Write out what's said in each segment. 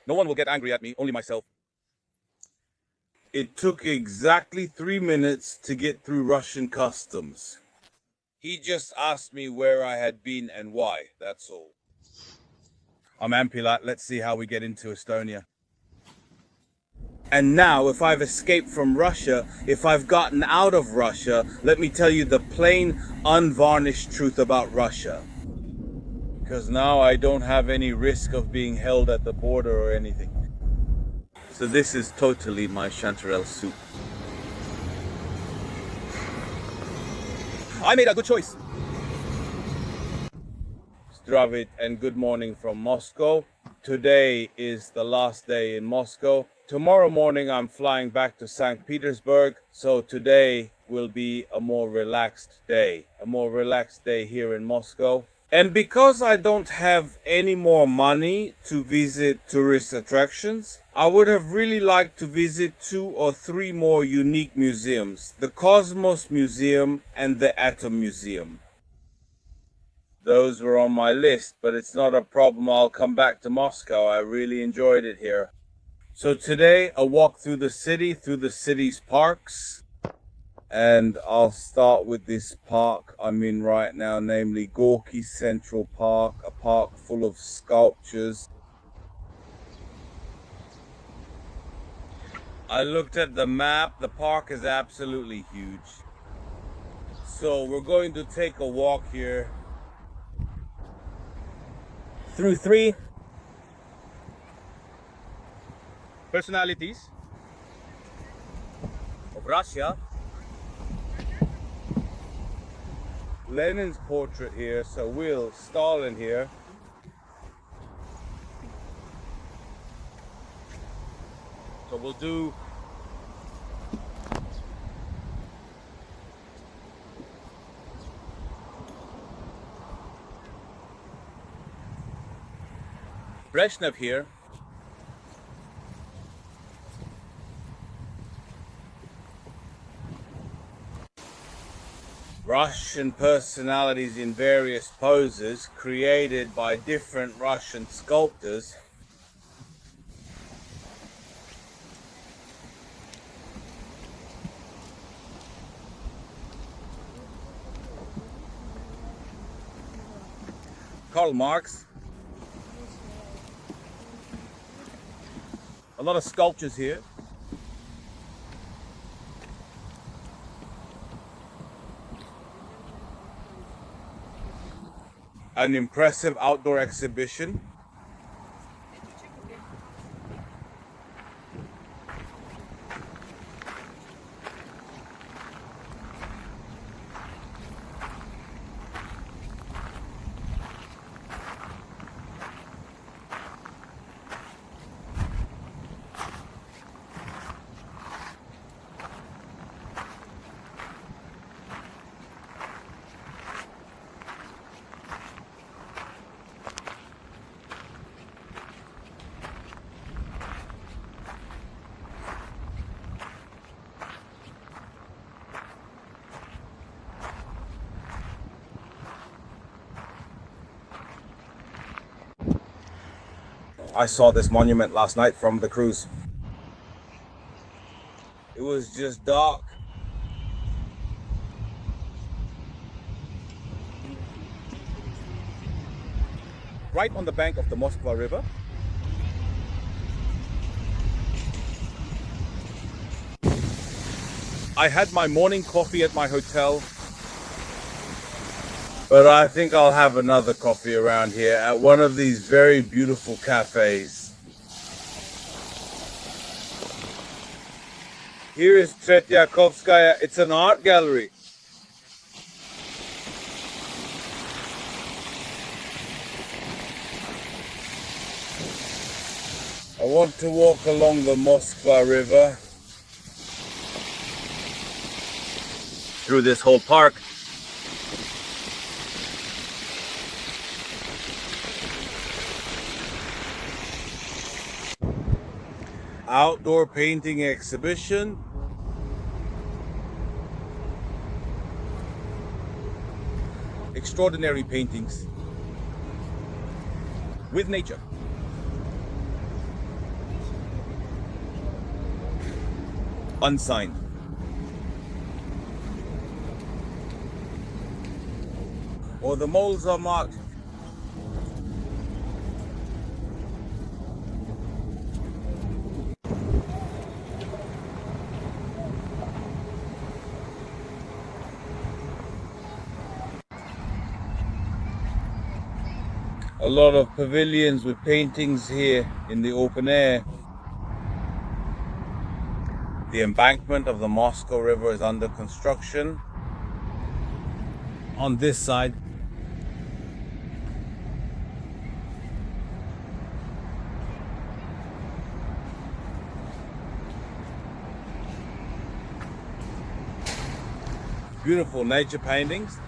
No one will get angry at me, only myself. It took exactly 3 minutes to get through Russian customs. He just asked me where I had been and why, that's all. I'm Ampilat, let's see how we get into Estonia. And now, if I've escaped from Russia, if I've gotten out of Russia, let me tell you the plain, unvarnished truth about Russia. Because now I don't have any risk of being held at the border or anything. So this is totally my chanterelle soup. I made a good choice. Zdravit and good morning from Moscow. Today is the last day in Moscow. Tomorrow morning I'm flying back to St. Petersburg, so today will be a more relaxed day here in Moscow. And because I don't have any more money to visit tourist attractions, I would have really liked to visit 2 or 3 more unique museums, the Cosmos Museum and the Atom Museum. Those were on my list, but it's not a problem. I'll come back to Moscow. I really enjoyed it here. So today, a walk through the city's parks. And I'll start with this park I'm in right now, namely Gorky Central Park, a park full of sculptures. I looked at the map. The park is absolutely huge. So we're going to take a walk here through 3 personalities of Russia. Lenin's portrait here, so we'll Stalin here. So we'll do Brezhnev here. Russian personalities in various poses created by different Russian sculptors. Karl Marx. A lot of sculptures here. An impressive outdoor exhibition. I saw this monument last night from the cruise. It was just dark. Right on the bank of the Moskva River. I had my morning coffee at my hotel, but I think I'll have another coffee around here at one of these very beautiful cafes. Here is Tretyakovskaya. It's an art gallery. I want to walk along the Moskva River through this whole park. Outdoor painting exhibition. Extraordinary paintings with nature. unsigned. Or the moles are marked. A lot of pavilions with paintings here in the open air. The embankment of the Moscow River is under construction. On this side, beautiful nature paintings.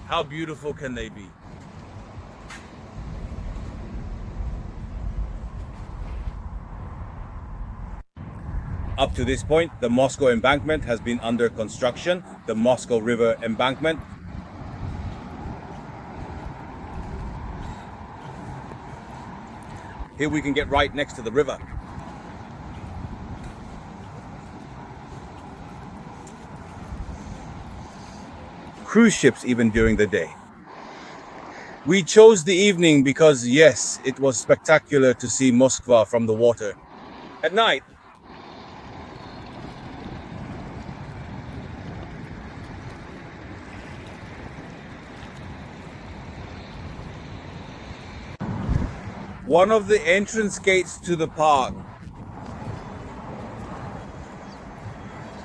How beautiful can they be? Up to this point, the Moscow embankment has been under construction, the Moscow River embankment. Here we can get right next to the river. Cruise ships even during the day. We chose the evening because, yes, it was spectacular to see Moskva from the water. At night, one of the entrance gates to the park.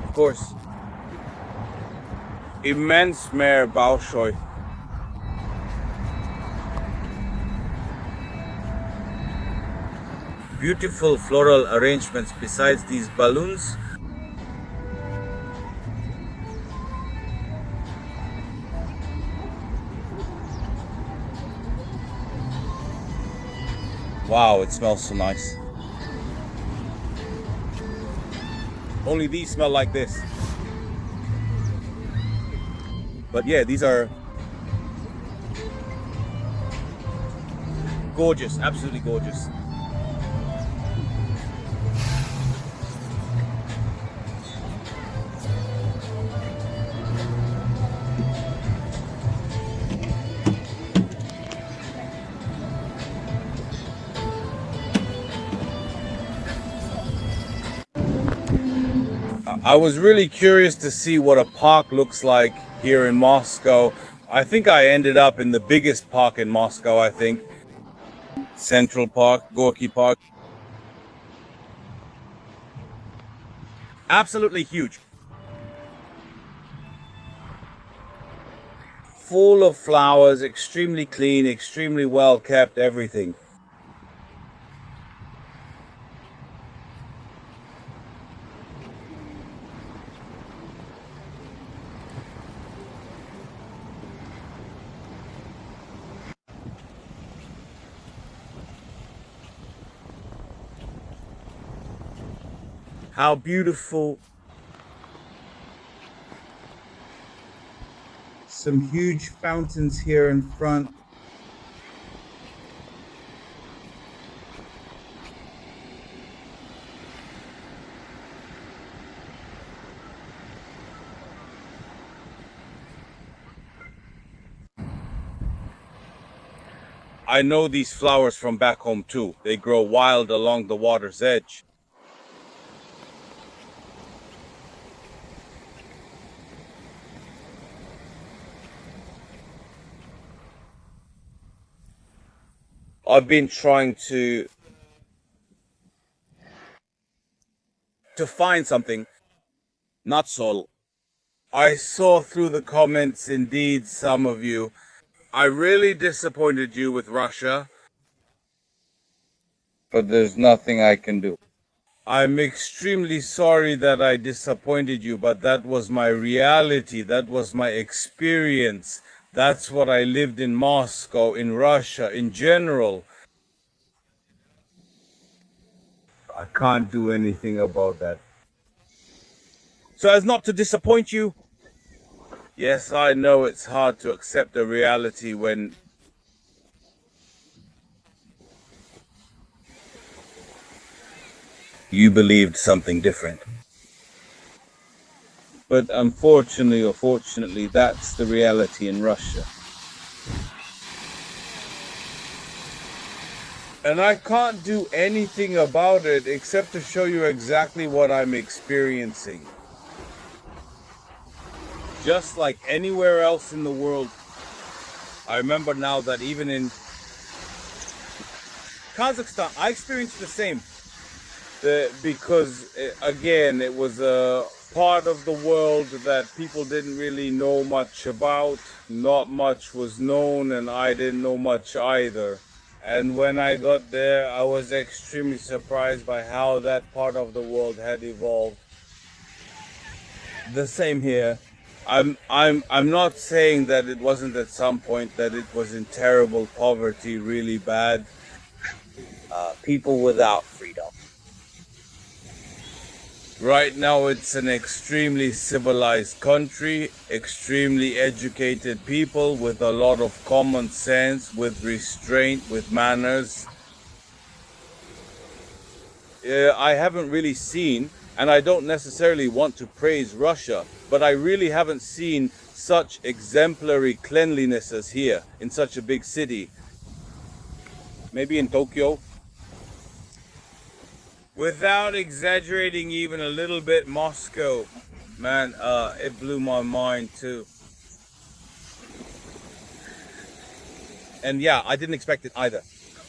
Of course, immense Meer Bolshoi. Beautiful floral arrangements besides these balloons. Wow, it smells so nice. Only these smell like this. But yeah, these are gorgeous, absolutely gorgeous. I was really curious to see what a park looks like here in Moscow. I think I ended up in the biggest park in Moscow, I think. Central Park, Gorky Park. Absolutely huge. Full of flowers, extremely clean, extremely well kept, everything. How beautiful. Some huge fountains here in front. I know these flowers from back home too. They grow wild along the water's edge. I've been trying to find something, not so. I saw through the comments, indeed, some of you. I really disappointed you with Russia, but there's nothing I can do. I'm extremely sorry that I disappointed you, but that was my reality. That was my experience. That's what I lived in Moscow, in Russia, in general. I can't do anything about that. So as not to disappoint you, yes, I know it's hard to accept a reality when you believed something different. But unfortunately or fortunately, that's the reality in Russia. And I can't do anything about it except to show you exactly what I'm experiencing. Just like anywhere else in the world, I remember now that even in Kazakhstan, I experienced the same. Because, again, it was a part of the world that people didn't really know much about. Not much was known, and I didn't know much either. And when I got there, I was extremely surprised by how that part of the world had evolved. The same here. I'm not saying that it wasn't at some point that it was in terrible poverty, really bad. People without freedom. Right now, it's an extremely civilized country, extremely educated people with a lot of common sense, with restraint, with manners. I haven't really seen, and I don't necessarily want to praise Russia, but I really haven't seen such exemplary cleanliness as here in such a big city. Maybe in Tokyo. Without exaggerating even a little bit, Moscow, man, it blew my mind too. And yeah, I didn't expect it either.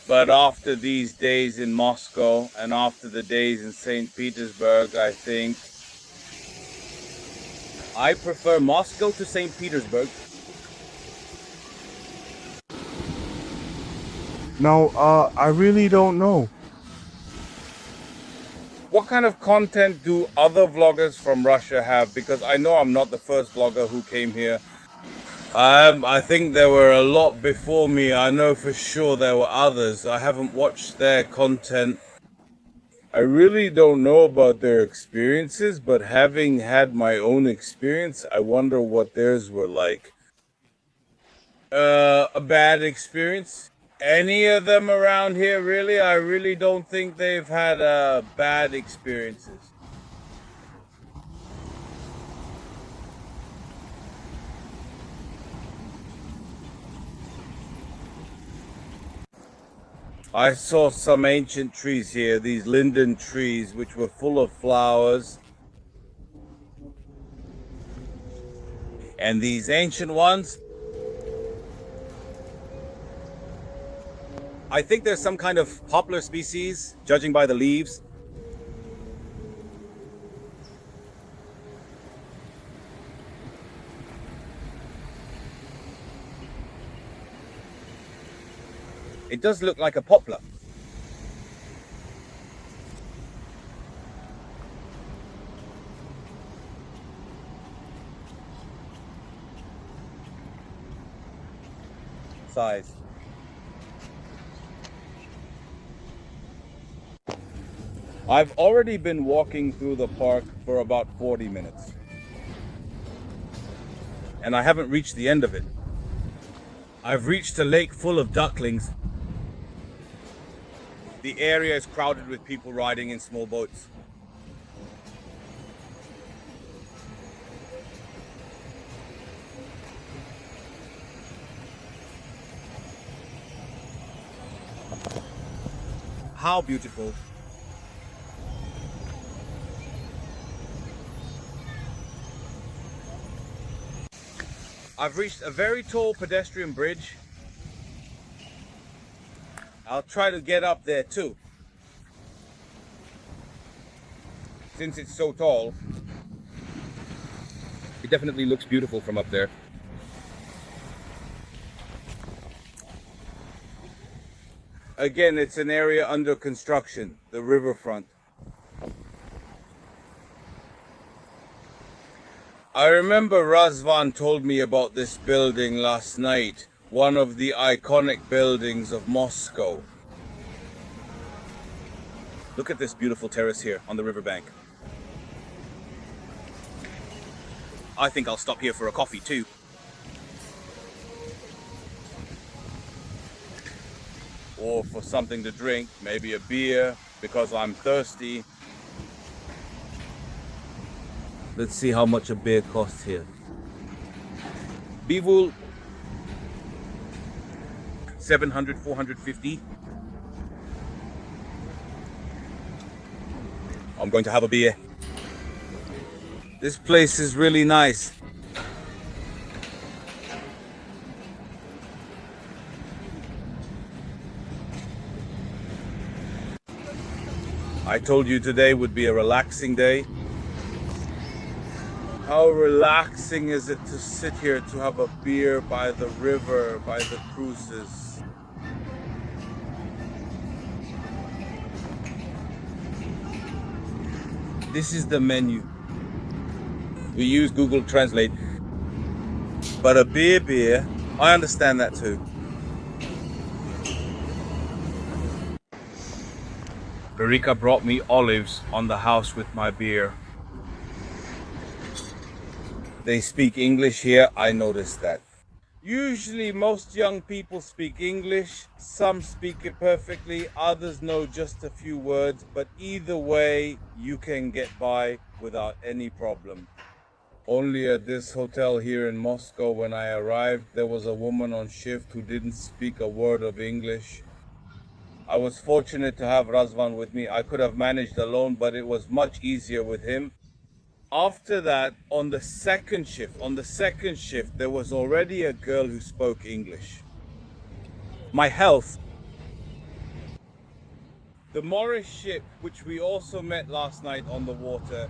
But after these days in Moscow and after the days in St. Petersburg, I think I prefer Moscow to St. Petersburg. Now, I really don't know. What kind of content do other vloggers from Russia have? Because I know I'm not the first vlogger who came here. I think there were a lot before me. I know for sure there were others. I haven't watched their content. I really don't know about their experiences, but having had my own experience, I wonder what theirs were like. A bad experience? Any of them around here, really? I really don't think they've had bad experiences. I saw some ancient trees here, these linden trees, which were full of flowers. And these ancient ones, I think there's some kind of poplar species, judging by the leaves. It does look like a poplar. Size. I've already been walking through the park for about 40 minutes. And I haven't reached the end of it. I've reached a lake full of ducklings. The area is crowded with people riding in small boats. How beautiful. I've reached a very tall pedestrian bridge. I'll try to get up there too. Since it's so tall, it definitely looks beautiful from up there. Again, it's an area under construction, the riverfront. I remember Razvan told me about this building last night, one of the iconic buildings of Moscow. Look at this beautiful terrace here on the riverbank. I think I'll stop here for a coffee too. Or for something to drink, maybe a beer, because I'm thirsty. Let's see how much a beer costs here. Bivul 700, 450. I'm going to have a beer. This place is really nice. I told you today would be a relaxing day. How relaxing is it to sit here to have a beer by the river, by the cruises. This is the menu. We use Google Translate. But a beer, I understand that too. Berika brought me olives on the house with my beer. They speak English here, I noticed that. Usually most young people speak English, some speak it perfectly, others know just a few words, but either way you can get by without any problem. Only at this hotel here in Moscow when I arrived, there was a woman on shift who didn't speak a word of English. I was fortunate to have Razvan with me. I could have managed alone, but it was much easier with him. After that, on the second shift, there was already a girl who spoke English. My health. The Morris ship, which we also met last night on the water.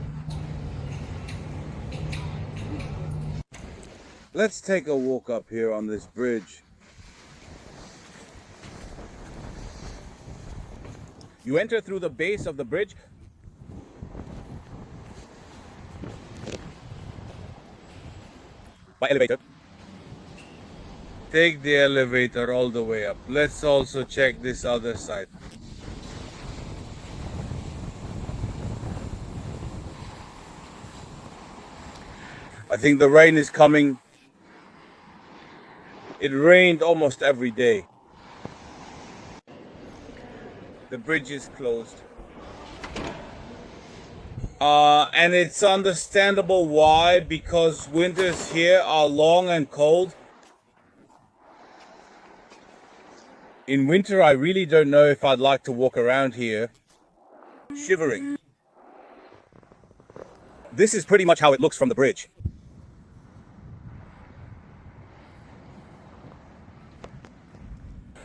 Let's take a walk up here on this bridge. You enter through the base of the bridge. By elevator. Take the elevator all the way up. Let's also check this other side. I think the rain is coming. It rained almost every day. The bridge is closed. And it's understandable why, because winters here are long and cold. In winter, I really don't know if I'd like to walk around here shivering. This is pretty much how it looks from the bridge.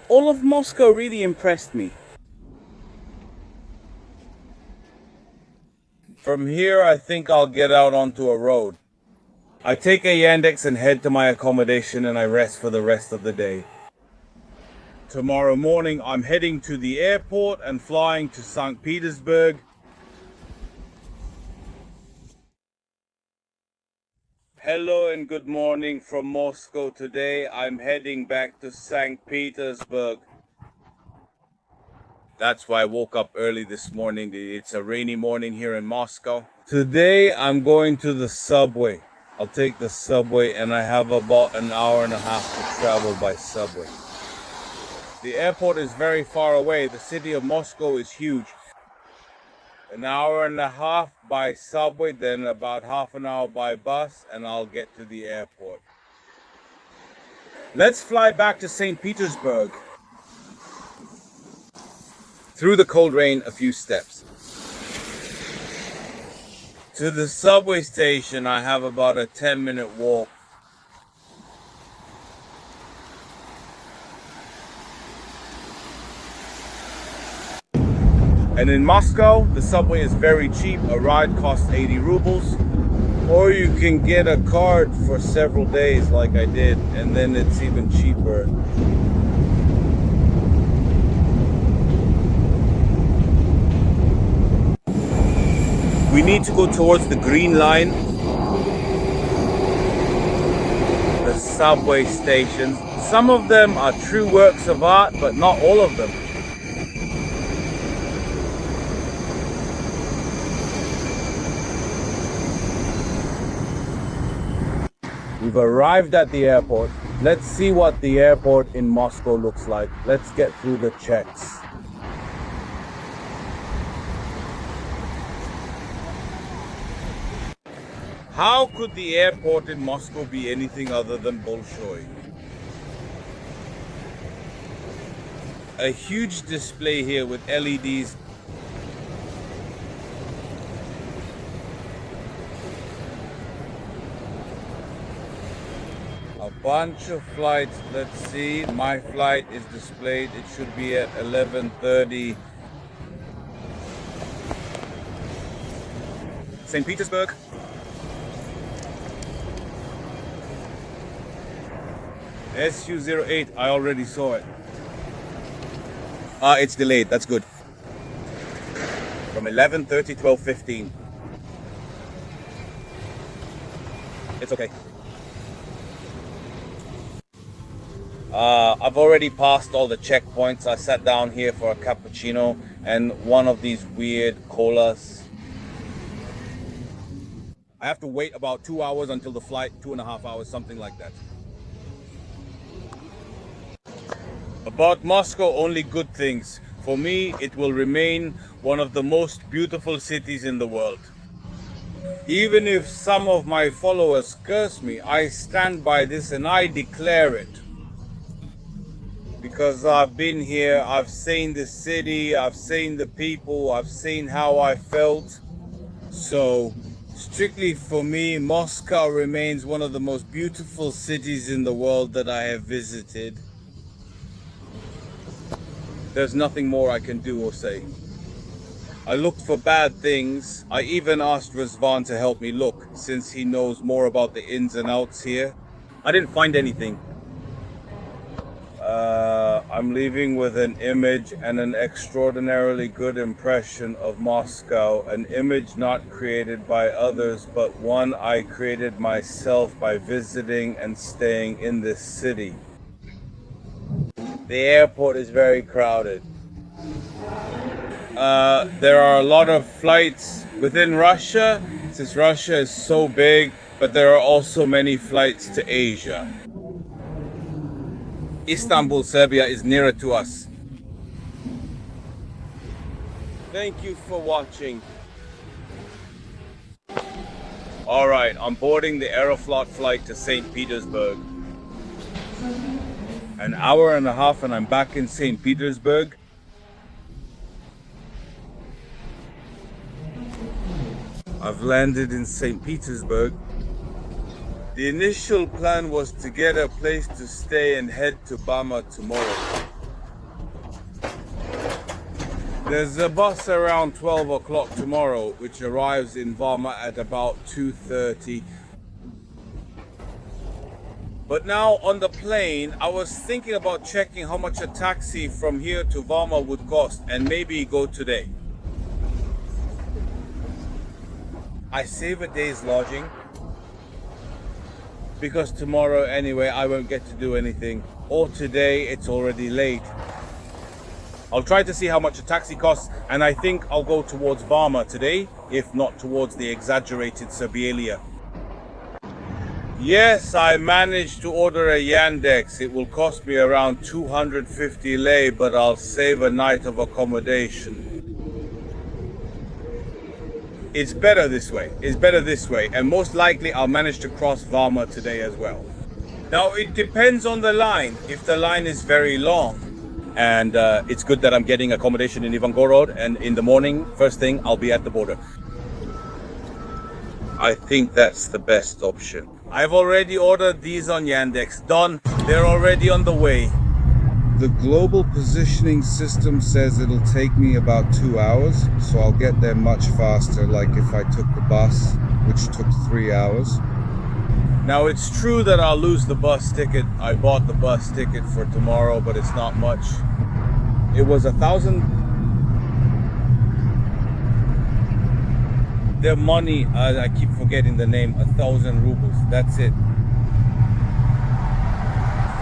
All of Moscow really impressed me. From here, I think I'll get out onto a road. I take a Yandex and head to my accommodation and I rest for the rest of the day. Tomorrow morning, I'm heading to the airport and flying to St. Petersburg. Hello and good morning from Moscow. Today, I'm heading back to St. Petersburg. That's why I woke up early this morning. It's a rainy morning here in Moscow. Today, I'm going to the subway. I'll take the subway and I have about an hour and a half to travel by subway. The airport is very far away. The city of Moscow is huge. An hour and a half by subway, then about half an hour by bus, and I'll get to the airport. Let's fly back to St. Petersburg. Through the cold rain, a few steps. To the subway station, I have about a 10-minute walk. And in Moscow, the subway is very cheap. A ride costs 80 rubles. Or you can get a card for several days like I did, and then it's even cheaper. We need to go towards the green line. The subway stations. Some of them are true works of art, but not all of them. We've arrived at the airport. Let's see what the airport in Moscow looks like. Let's get through the checks. How could the airport in Moscow be anything other than Bolshoi? A huge display here with LEDs. A bunch of flights. Let's see. My flight is displayed. It should be at 11:30. St. Petersburg. SU-08. I already saw it. It's delayed. That's good. From 11:30, 12:15. It's okay. I've already passed all the checkpoints. I sat down here for a cappuccino and one of these weird colas. I have to wait about 2 hours until the flight, 2.5 hours, something like that. About Moscow, only good things. For me, it will remain one of the most beautiful cities in the world. Even if some of my followers curse me, I stand by this and I declare it. Because I've been here, I've seen the city, I've seen the people, I've seen how I felt. So, strictly for me, Moscow remains one of the most beautiful cities in the world that I have visited. There's nothing more I can do or say. I looked for bad things. I even asked Rizvan to help me look, since he knows more about the ins and outs here. I didn't find anything. I'm leaving with an image and an extraordinarily good impression of Moscow. An image not created by others, but one I created myself by visiting and staying in this city. The airport is very crowded. There are a lot of flights within Russia, since Russia is so big, but there are also many flights to Asia. Istanbul, Serbia is nearer to us. Thank you for watching. Alright, I'm boarding the Aeroflot flight to St. Petersburg. An hour and a half and I'm back in St. Petersburg. I've landed in St. Petersburg. The initial plan was to get a place to stay and head to Bama tomorrow. There's a bus around 12 o'clock tomorrow which arrives in Varma at about 2:30. But now on the plane, I was thinking about checking how much a taxi from here to Varma would cost and maybe go today. I save a day's lodging because tomorrow anyway I won't get to do anything, or today it's already late. I'll try to see how much a taxi costs, and I think I'll go towards Varma today, if not towards the exaggerated Siberia. Yes, I managed to order a Yandex. It will cost me around 250 lei, but I'll save a night of accommodation. It's better this way. It's better this way, and most likely I'll manage to cross Varma today as well. Now it depends on the line. If the line is very long, and it's good that I'm getting accommodation in Ivangorod, and in the morning, first thing, I'll be at the border. I think that's the best option. I've already ordered these on Yandex. Done. They're already on the way. The global positioning system says it'll take me about 2 hours, so I'll get there much faster, like if I took the bus, which took 3 hours. Now it's true that I'll lose the bus ticket. I bought the bus ticket for tomorrow, but it's not much. It was 1,000. Their money, I keep forgetting the name, 1,000 rubles. That's it.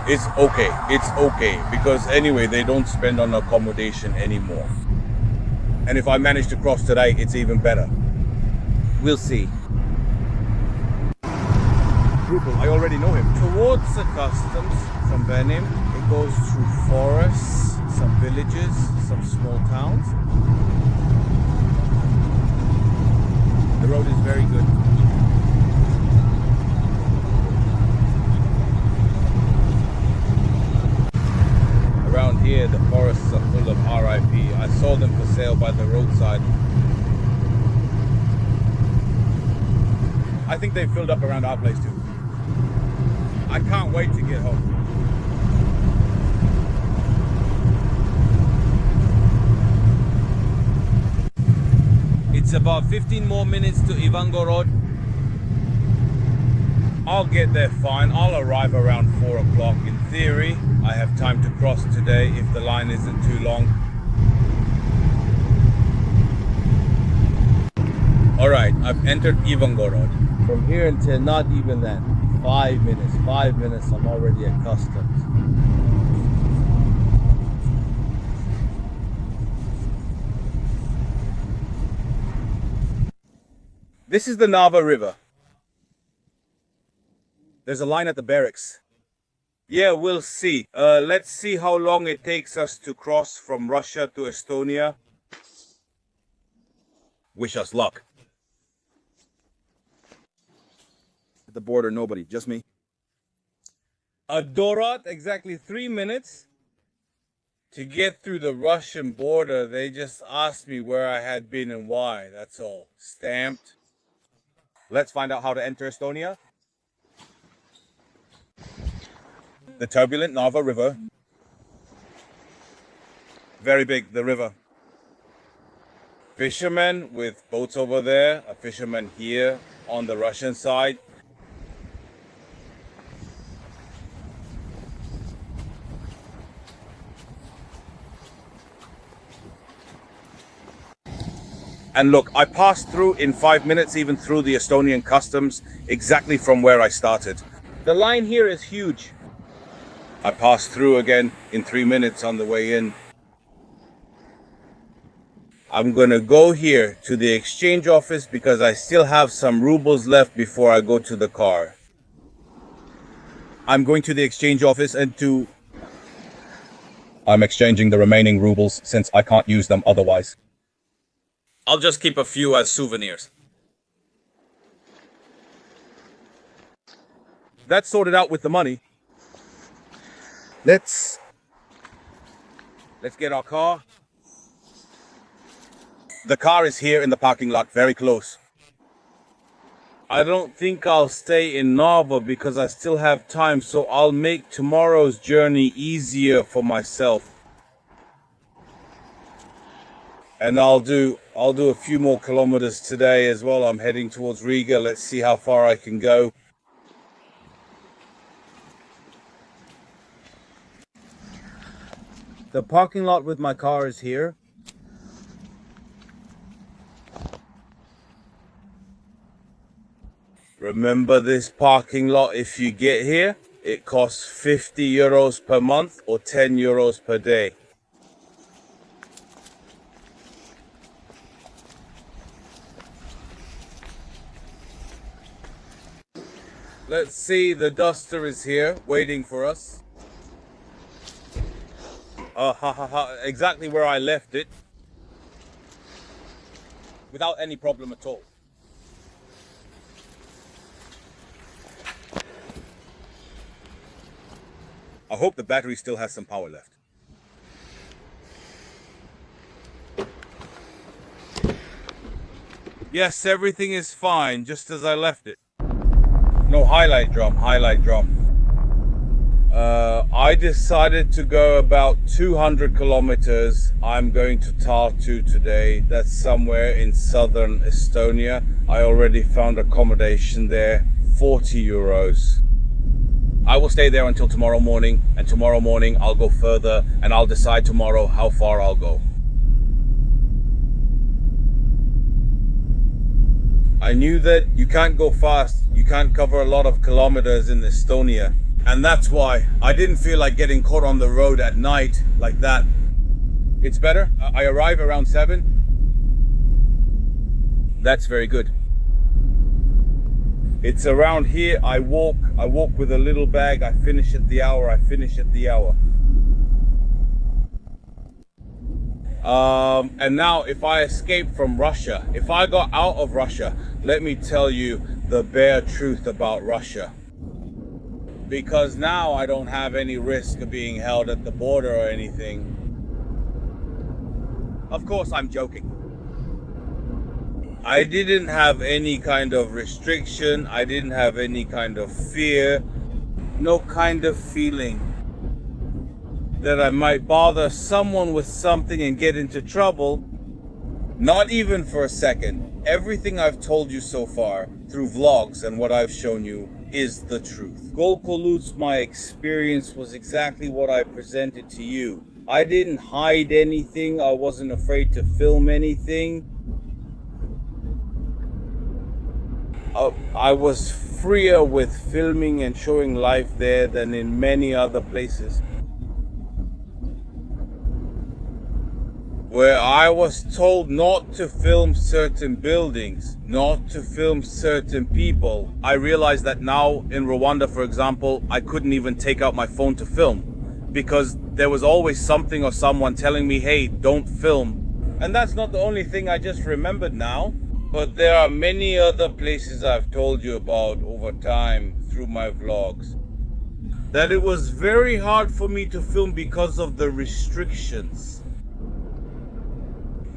It's okay, because anyway, they don't spend on accommodation anymore. And if I manage to cross today, it's even better. We'll see. Rupel, I already know him. Towards the customs from Benin, it goes through forests, some villages, some small towns. The road is very good. are full of RIP. I saw them for sale by the roadside. I think they filled up around our place too. I can't wait to get home. It's about 15 more minutes to Ivangorod. I'll get there fine. I'll arrive around 4 o'clock. In theory, I have time to cross today if the line isn't too long. Alright, I've entered Ivangorod. From here until not even then, 5 minutes. 5 minutes, I'm already at customs. This is the Narva River. There's a line at the barracks. Yeah, we'll see. Let's see how long it takes us to cross from Russia to Estonia. Wish us luck. At the border, nobody, just me. Adorat, exactly 3 minutes. To get through the Russian border, they just asked me where I had been and why. That's all. Stamped. Let's find out how to enter Estonia. The turbulent Narva River. Very big, the river. Fishermen with boats over there. A fisherman here on the Russian side. And look, I passed through in 5 minutes, even through the Estonian customs, exactly from where I started. The line here is huge. I passed through again in 3 minutes on the way in. I'm gonna go here to the exchange office because I still have some rubles left before I go to the car. I'm going to the exchange office I'm exchanging the remaining rubles since I can't use them otherwise. I'll just keep a few as souvenirs. That's sorted out with the money. Let's get our car. The car is here in the parking lot, very close. I don't think I'll stay in Narva because I still have time, so I'll make tomorrow's journey easier for myself. And I'll do a few more kilometers today as well. I'm heading towards Riga. Let's see how far I can go. The parking lot with my car is here. Remember this parking lot, if you get here, it costs 50 euros per month or 10 euros per day. Let's see, the duster is here, waiting for us. Exactly where I left it. Without any problem at all. I hope the battery still has some power left. Yes, everything is fine, just as I left it. No, highlight drum. I decided to go about 200 kilometers. I'm going to Tartu today. That's somewhere in southern Estonia. I already found accommodation there, 40 euros. I will stay there until tomorrow morning, and tomorrow morning I'll go further and I'll decide tomorrow how far I'll go. I knew that you can't go fast, you can't cover a lot of kilometers in Estonia, and that's why I didn't feel like getting caught on the road at night like that. It's better. I arrive around 7. That's very good. It's around here. I walk with a little bag. I finish at the hour. And now if I escape from Russia, if I got out of Russia, let me tell you the bare truth about Russia. Because now I don't have any risk of being held at the border or anything. Of course I'm joking. I didn't have any kind of restriction. I didn't have any kind of fear. No kind of feeling that I might bother someone with something and get into trouble. Not even for a second. Everything I've told you so far through vlogs and what I've shown you is the truth. Golkolut's my experience was exactly what I presented to you. I didn't hide anything. I wasn't afraid to film anything. I was freer with filming and showing life there than in many other places. Where I was told not to film certain buildings, not to film certain people. I realized that now in Rwanda, for example, I couldn't even take out my phone to film because there was always something or someone telling me, hey, don't film. And that's not the only thing I just remembered now. But there are many other places I've told you about over time through my vlogs that it was very hard for me to film because of the restrictions.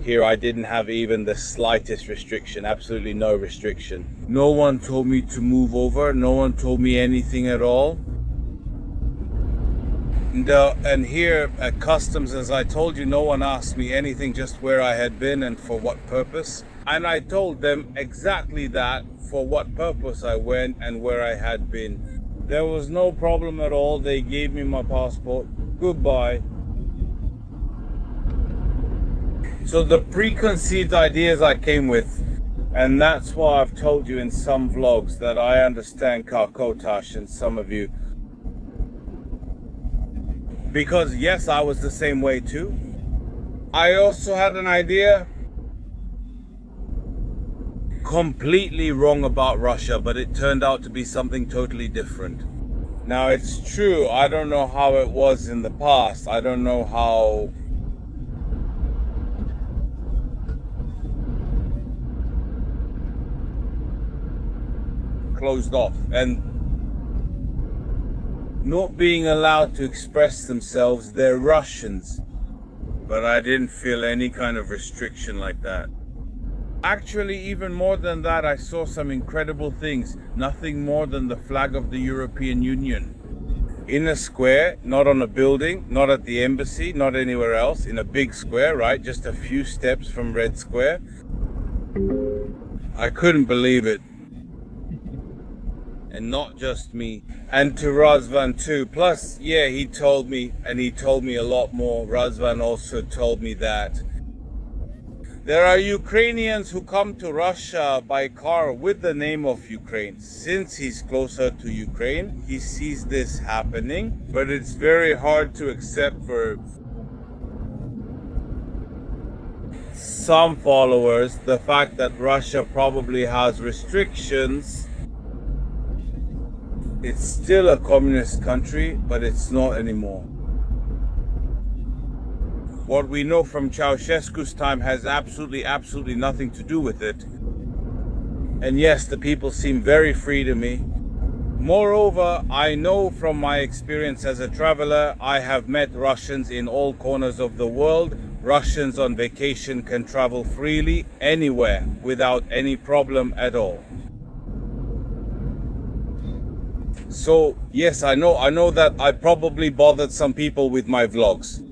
Here I didn't have even the slightest restriction, absolutely no restriction. No one told me to move over, no one told me anything at all. And here at customs, as I told you, no one asked me anything, just where I had been and for what purpose. And I told them exactly that, for what purpose I went and where I had been. There was no problem at all. They gave me my passport. Goodbye. So the preconceived ideas I came with, and that's why I've told you in some vlogs that I understand Karkotash and some of you. Because yes, I was the same way too. I also had an idea completely wrong about Russia, but it turned out to be something totally different. Now it's true, I don't know how it was in the past. I don't know how closed off and not being allowed to express themselves. They're Russians, but I didn't feel any kind of restriction like that. Actually, even more than that, I saw some incredible things. Nothing more than the flag of the European Union. In a square, not on a building, not at the embassy, not anywhere else. In a big square, right? Just a few steps from Red Square. I couldn't believe it. And not just me. And to Razvan too. Plus, yeah, he told me, and he told me a lot more. Razvan also told me that there are Ukrainians who come to Russia by car with the name of Ukraine. Since he's closer to Ukraine, he sees this happening, but it's very hard to accept for some followers the fact that Russia probably has restrictions. It's still a communist country, but it's not anymore. What we know from Ceausescu's time has absolutely nothing to do with it. And yes, the people seem very free to me. Moreover, I know from my experience as a traveler, I have met Russians in all corners of the world. Russians on vacation can travel freely anywhere without any problem at all. So yes, I know that I probably bothered some people with my vlogs.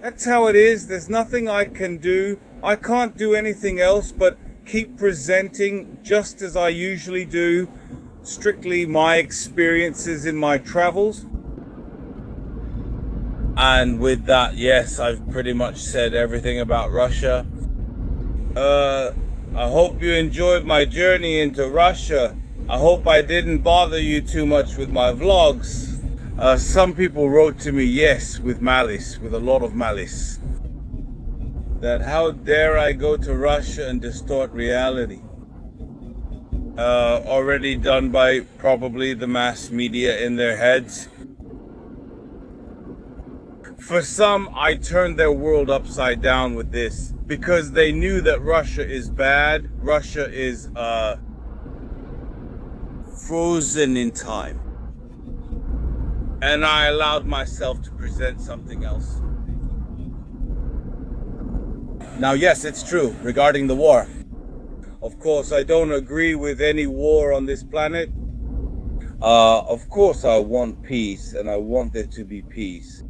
That's how it is. There's nothing I can do. I can't do anything else but keep presenting just as I usually do, strictly my experiences in my travels. And with that, yes, I've pretty much said everything about Russia. I hope you enjoyed my journey into Russia. I hope I didn't bother you too much with my vlogs. Some people wrote to me, yes, with malice, with a lot of malice, that how dare I go to Russia and distort reality. Already done by probably the mass media in their heads. For some, I turned their world upside down with this because they knew that Russia is bad. Russia is frozen in time. And I allowed myself to present something else. Now, yes, it's true regarding the war. Of course, I don't agree with any war on this planet. Of course, I want peace, and I want there to be peace.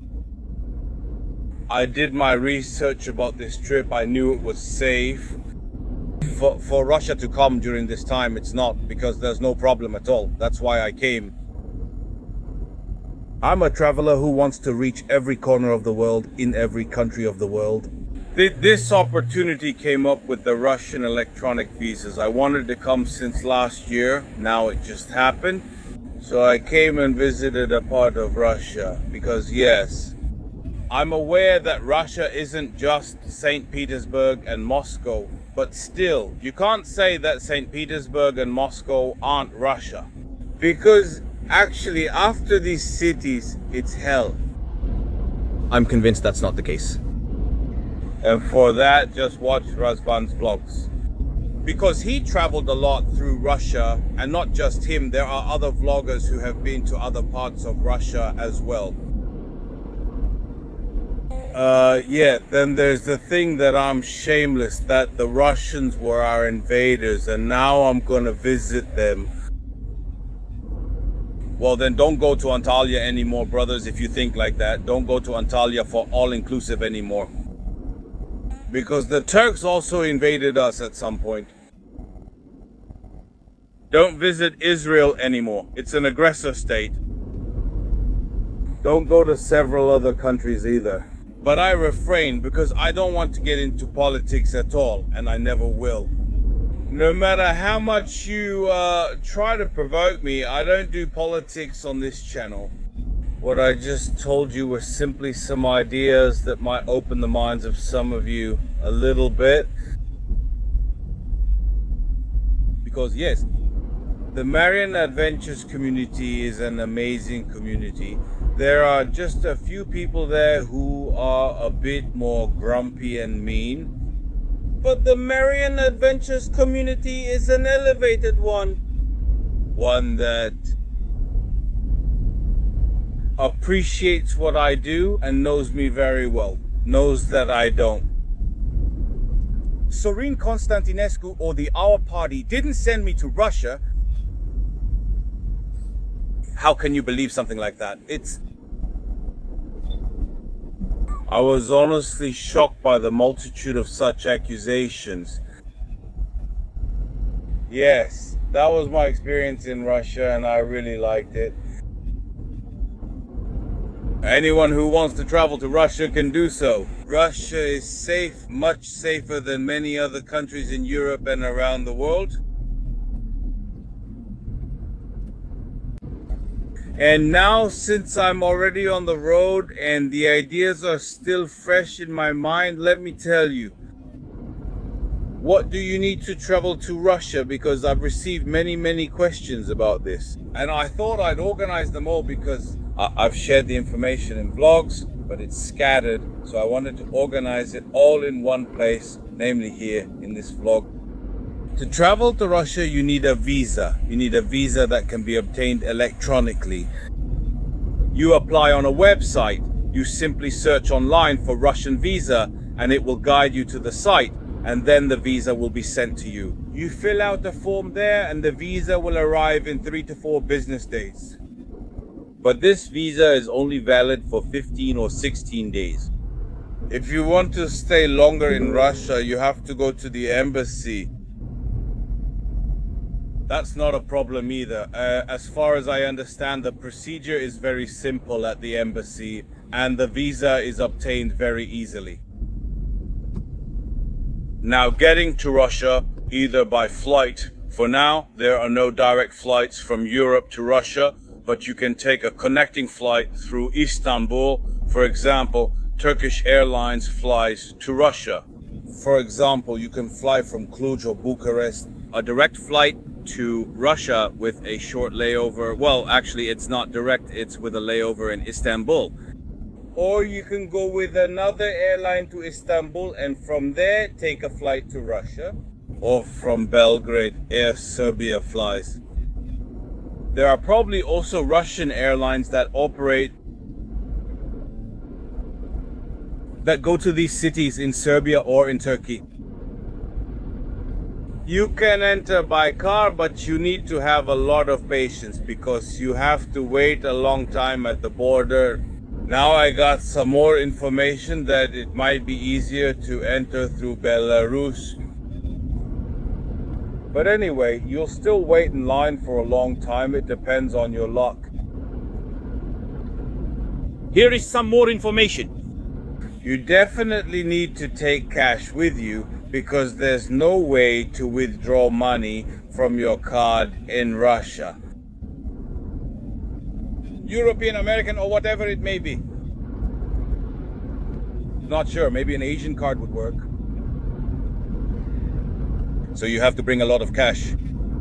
I did my research about this trip. I knew it was safe. For Russia to come during this time, it's not, because there's no problem at all. That's why I came. I'm a traveler who wants to reach every corner of the world, in every country of the world. This opportunity came up with the Russian electronic visas. I wanted to come since last year. Now it just happened. So I came and visited a part of Russia because, yes, I'm aware that Russia isn't just St. Petersburg and Moscow, but still, you can't say that St. Petersburg and Moscow aren't Russia. Because actually, after these cities, it's hell. I'm convinced that's not the case. And for that, just watch Razvan's vlogs. Because he traveled a lot through Russia, and not just him, there are other vloggers who have been to other parts of Russia as well. Yeah, then there's the thing that I'm shameless, that the Russians were our invaders, and now I'm gonna visit them. Well, then don't go to Antalya anymore, brothers, if you think like that. Don't go to Antalya for all-inclusive anymore. Because the Turks also invaded us at some point. Don't visit Israel anymore. It's an aggressor state. Don't go to several other countries either. But I refrain because I don't want to get into politics at all, and I never will. No matter how much you try to provoke me, I don't do politics on this channel. What I just told you were simply some ideas that might open the minds of some of you a little bit. Because yes, the Marian Adventures community is an amazing community. There are just a few people there who are a bit more grumpy and mean. But the Marian Adventures community is an elevated one. One that appreciates what I do and knows me very well. Knows that I don't. Sorin Constantinescu or the Our Party didn't send me to Russia. How can you believe something like that? I was honestly shocked by the multitude of such accusations. Yes, that was my experience in Russia and I really liked it. Anyone who wants to travel to Russia can do so. Russia is safe, much safer than many other countries in Europe and around the world. And now, since I'm already on the road and the ideas are still fresh in my mind, let me tell you. What do you need to travel to Russia? Because I've received many questions about this. And I thought I'd organize them all because I've shared the information in vlogs, but it's scattered. So I wanted to organize it all in one place, namely here in this vlog. To travel to Russia, you need a visa. You need a visa that can be obtained electronically. You apply on a website. You simply search online for Russian visa and it will guide you to the site, and then the visa will be sent to you. You fill out the form there and the visa will arrive in 3 to 4 business days. But this visa is only valid for 15 or 16 days. If you want to stay longer in Russia, you have to go to the embassy. That's not a problem either. As far as I understand, the procedure is very simple at the embassy and the visa is obtained very easily. Now, getting to Russia, either by flight. For now, there are no direct flights from Europe to Russia, but you can take a connecting flight through Istanbul. For example, Turkish Airlines flies to Russia. For example, you can fly from Cluj or Bucharest, a direct flight to Russia with a short layover. Well, actually, it's not direct, it's with a layover in Istanbul. Or you can go with another airline to Istanbul and from there take a flight to Russia. Or from Belgrade, Air Serbia flies. There are probably also Russian airlines that operate that go to these cities in Serbia or in Turkey. You can enter by car, but you need to have a lot of patience because you have to wait a long time at the border. Now I got some more information that it might be easier to enter through Belarus. But anyway, you'll still wait in line for a long time. It depends on your luck. Here is some more information. You definitely need to take cash with you because there's no way to withdraw money from your card in Russia. European, American, or whatever it may be. Not sure, maybe an Asian card would work. So you have to bring a lot of cash.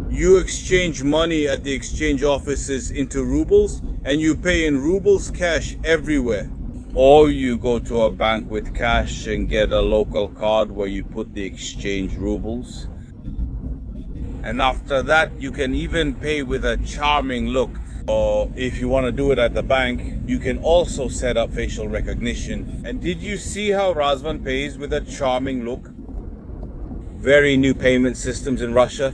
You exchange money at the exchange offices into rubles and you pay in rubles cash everywhere. Or you go to a bank with cash and get a local card where you put the exchange rubles. And after that, you can even pay with a charming look. Or if you want to do it at the bank, you can also set up facial recognition. And did you see how Razvan pays with a charming look? Very new payment systems in Russia.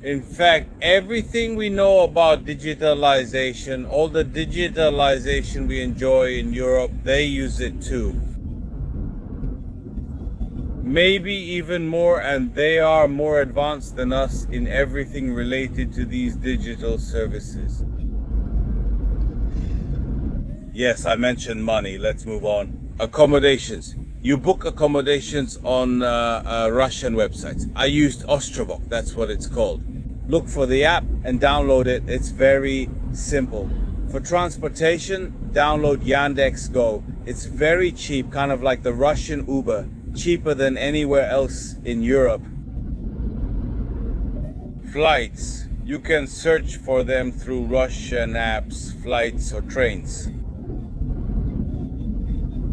In fact, everything we know about digitalization, all the digitalization we enjoy in Europe, they use it too. Maybe even more, and they are more advanced than us in everything related to these digital services. Yes, I mentioned money. Let's move on. Accommodations. You book accommodations on Russian websites. I used Ostrovok, that's what it's called. Look for the app and download it. It's very simple. For transportation, download Yandex Go. It's very cheap, kind of like the Russian Uber, cheaper than anywhere else in Europe. Flights, you can search for them through Russian apps, flights or trains.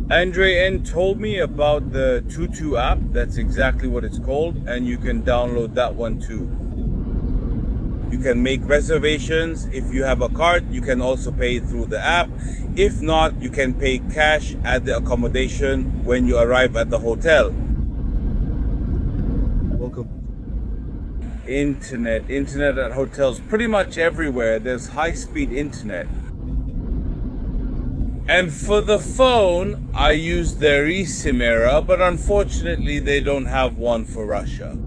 Andre N told me about the Tutu app, that's exactly what it's called, and you can download that one too. You can make reservations. If you have a card, you can also pay through the app. If not, you can pay cash at the accommodation when you arrive at the hotel. Welcome. Internet at hotels, pretty much everywhere. There's high-speed internet. And for the phone, I use their eSIM era, but unfortunately they don't have one for Russia.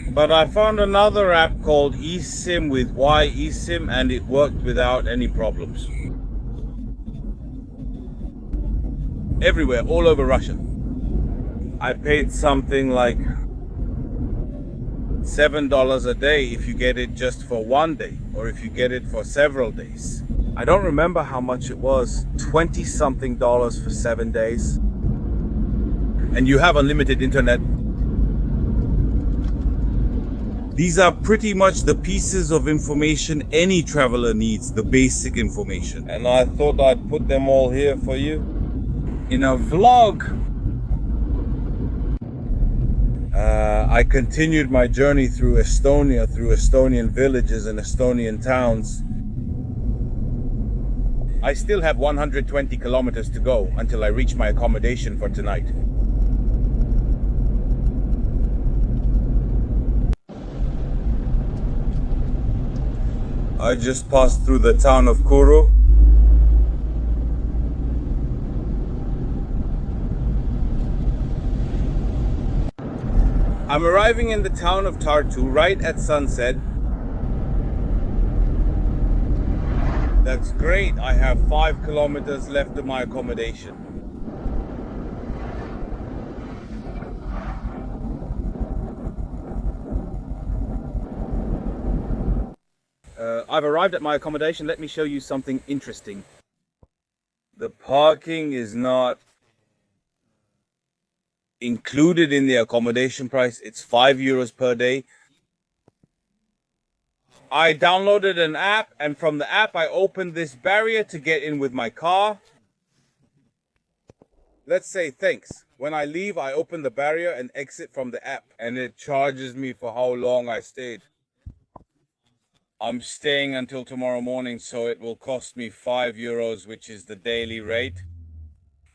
But I found another app called eSIM with Y eSIM and it worked without any problems. Everywhere, all over Russia. I paid something like $7 a day if you get it just for one day, or if you get it for several days. I don't remember how much it was, 20-something dollars for 7 days. And you have unlimited internet. These are pretty much the pieces of information any traveler needs, the basic information. And I thought I'd put them all here for you in a vlog. I continued my journey through Estonia, through Estonian villages and Estonian towns. I still have 120 kilometers to go until I reach my accommodation for tonight. I just passed through the town of Kuru. I'm arriving in the town of Tartu right at sunset. That's great. I have 5 kilometers left to my accommodation. I've arrived at my accommodation. Let me show you something interesting. The parking is not included in the accommodation price. It's €5 per day. I downloaded an app, and from the app I opened this barrier to get in with my car. Let's say thanks. When I leave, I open the barrier and exit from the app, and it charges me for how long I stayed. I'm staying until tomorrow morning, so it will cost me €5, which is the daily rate.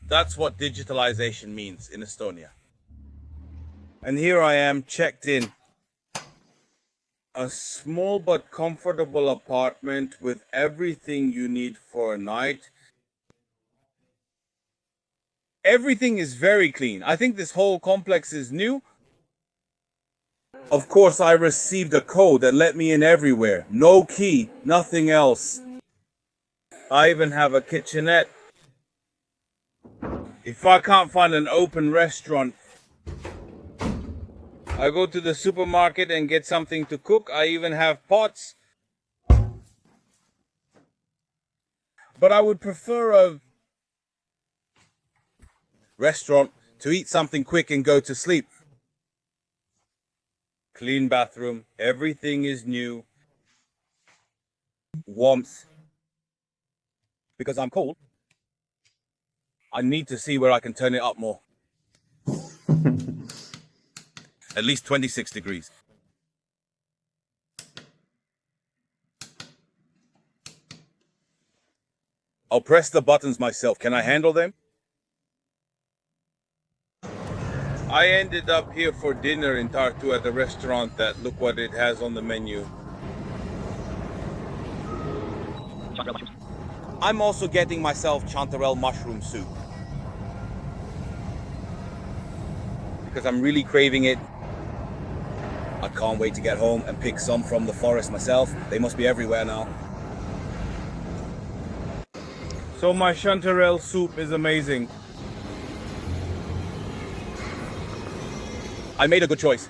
That's what digitalization means in Estonia. And here I am, checked in. A small but comfortable apartment with everything you need for a night. Everything is very clean. I think this whole complex is new. Of course, I received a code that let me in everywhere. No key, nothing else. I even have a kitchenette. If I can't find an open restaurant, I go to the supermarket and get something to cook. I even have pots. But I would prefer a restaurant to eat something quick and go to sleep. Clean bathroom, everything is new. Warmth. Because I'm cold, I need to see where I can turn it up more. At least 26 degrees. I'll press the buttons myself. Can I handle them? I ended up here for dinner in Tartu at a restaurant that, look what it has on the menu. I'm also getting myself chanterelle mushroom soup. Because I'm really craving it. I can't wait to get home and pick some from the forest myself. They must be everywhere now. So my chanterelle soup is amazing. I made a good choice.